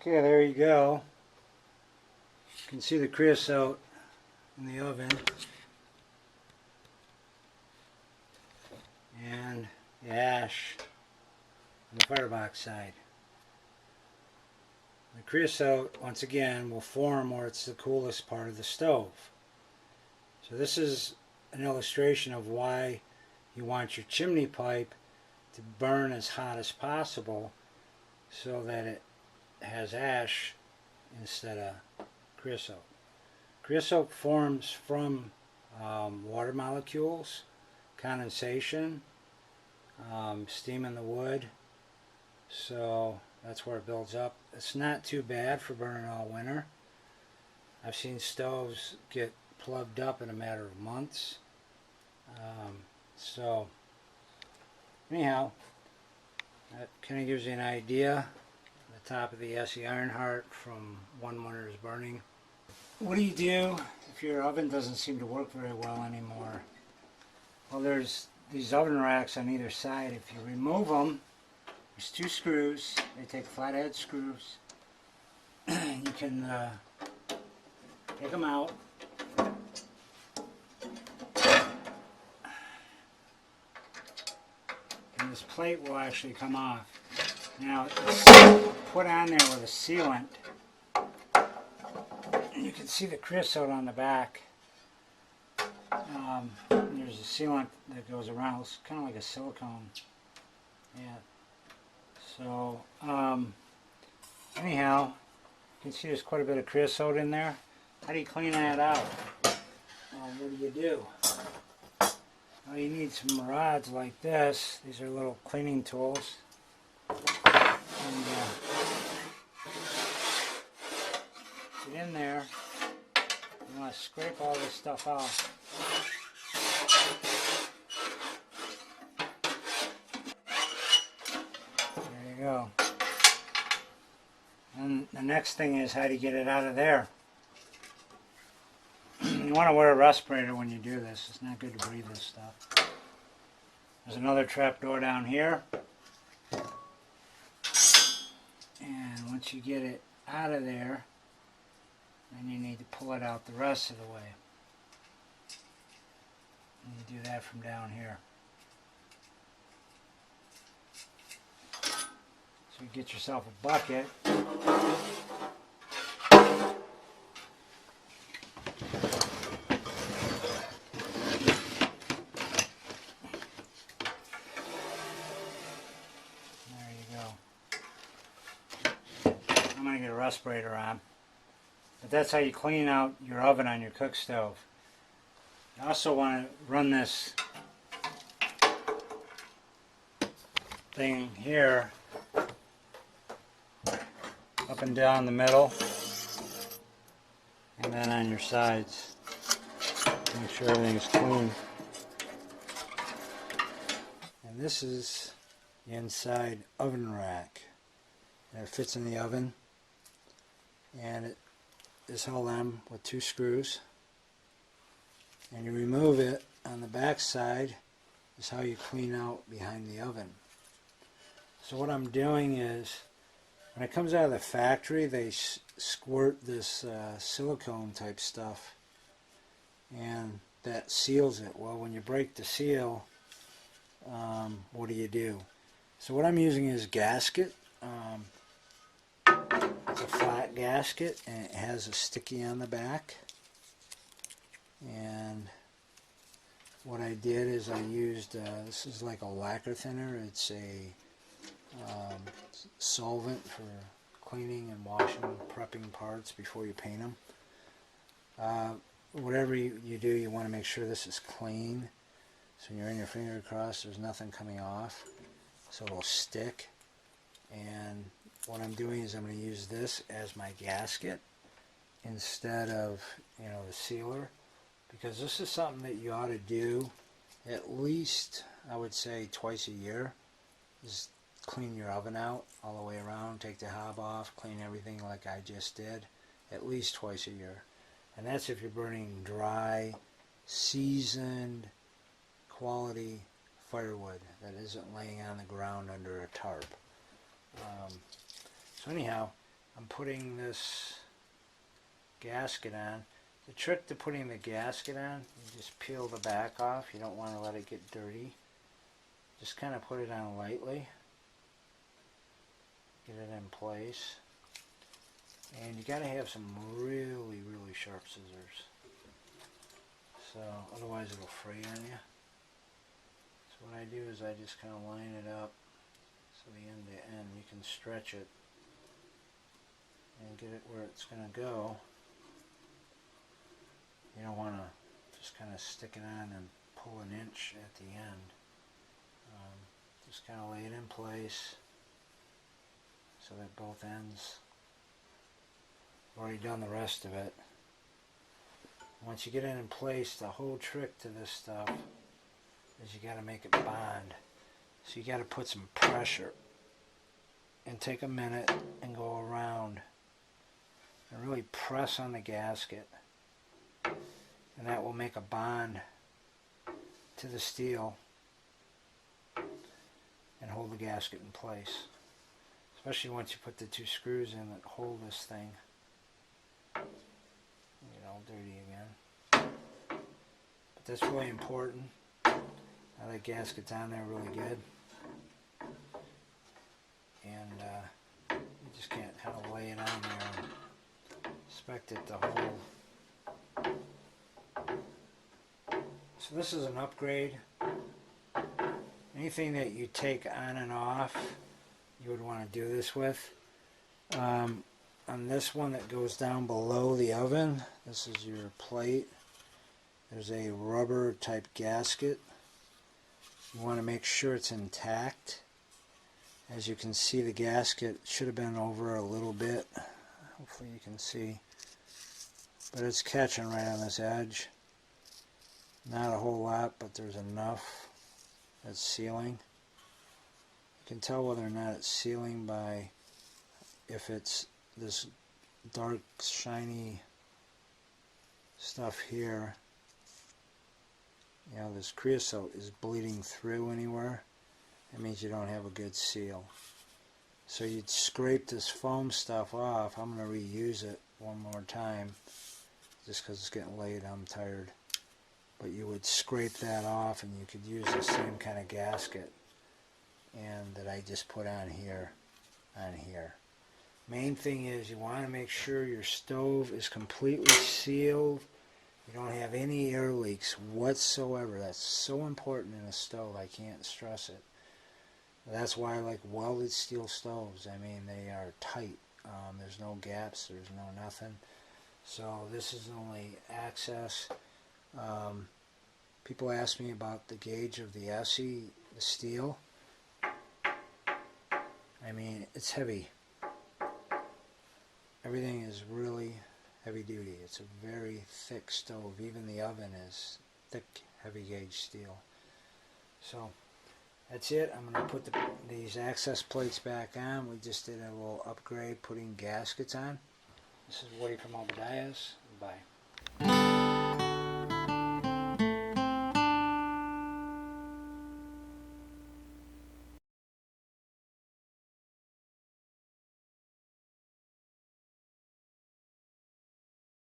Okay, there you go. You can see the creosote in the oven and the ash on the firebox side. The creosote, once again, will form where it's the coolest part of the stove. So this is an illustration of why you want your chimney pipe to burn as hot as possible so that it has ash instead of creosote. Creosote forms from water molecules, condensation, steam in the wood, so that's where it builds up. It's not too bad for burning all winter. I've seen stoves get plugged up in a matter of months. So anyhow, that kind of gives you an idea. The top of the Esse Ironheart from one winter's burning. What do you do if your oven doesn't seem to work very well anymore? Well, there's these oven racks on either side. If you remove them, there's two screws. They take flathead screws. You can take them out. And this plate will actually come off. Now, it's put on there with a sealant. And you can see the creosote on the back. There's a sealant that goes around. It's kind of like a silicone. Yeah. So, anyhow, you can see there's quite a bit of creosote in there. How do you clean that out? What do you do? Well, you need some rods like this. These are little cleaning tools. And get in there. You want to scrape all this stuff off. There you go. And the next thing is how do you get it out of there? You want to wear a respirator when you do this. It's not good to breathe this stuff. There's another trap door down here. And once you get it out of there, then you need to pull it out the rest of the way. And you do that from down here. So you get yourself a bucket. I'm going to get a respirator on. But that's how you clean out your oven on your cook stove. You also want to run this thing here up and down the middle and then on your sides. Make sure everything's clean. And this is the inside oven rack. And it fits in the oven. And it is held on with two screws, and you remove it on the back side is how you clean out behind the oven. So what I'm doing is when it comes out of the factory they squirt this silicone type stuff and that seals it. Well, when you break the seal, what do? So what I'm using is gasket. It's a flat gasket and it has a sticky on the back. And what I did is I used, this is like a lacquer thinner. It's a solvent for cleaning and washing, prepping parts before you paint them. Whatever you do, you want to make sure this is clean. So when you run your finger across, there's nothing coming off. So it'll stick. And what I'm doing is I'm going to use this as my gasket instead of, the sealer, because this is something that you ought to do at least, I would say, twice a year. Just clean your oven out all the way around, take the hob off, clean everything like I just did, at least twice a year. And that's if you're burning dry, seasoned, quality firewood that isn't laying on the ground under a tarp. So anyhow, I'm putting this gasket on. The trick to putting the gasket on, you just peel the back off. You don't want to let it get dirty. Just kind of put it on lightly. Get it in place. And you got to have some really, really sharp scissors. So otherwise it'll fray on you. So what I do is I just kind of line it up so the end to end, you can stretch it and get it where it's going to go. You don't want to just kind of stick it on and pull an inch at the end. Just kind of lay it in place so that both ends. I've already done the rest of it. Once you get it in place, the whole trick to this stuff is you got to make it bond. So you got to put some pressure and take a minute and go around and really press on the gasket, and that will make a bond to the steel and hold the gasket in place, especially once you put the two screws in that hold this thing. Get all dirty again, but that's really important. Now that gasket's on there really good, and you just can't kind of lay it on there and expect it to hold. So this is an upgrade. Anything that you take on and off, you would want to do this with. On this one that goes down below the oven, this is your plate. There's a rubber type gasket. You want to make sure it's intact. As you can see, the gasket should have been over a little bit. Hopefully you can see. But it's catching right on this edge. Not a whole lot, but there's enough. That's sealing. You can tell whether or not it's sealing by if it's this dark shiny stuff here. You know, this creosote is bleeding through anywhere. That means you don't have a good seal. So you'd scrape this foam stuff off. I'm going to reuse it one more time just because it's getting late. I'm tired. But you would scrape that off, and you could use the same kind of gasket and that I just put on here. Main thing is you want to make sure your stove is completely sealed. You don't have any air leaks whatsoever. That's so important in a stove. I can't stress it. That's why I like welded steel stoves. I mean, they are tight. There's no gaps. There's no nothing. So this is only access. People ask me about the gauge of the Esse, the steel. I mean, it's heavy. Everything is really heavy duty. It's a very thick stove. Even the oven is thick, heavy gauge steel. So that's it. I'm going to put these access plates back on. We just did a little upgrade putting gaskets on. This is Woody from Obadiah's. Bye.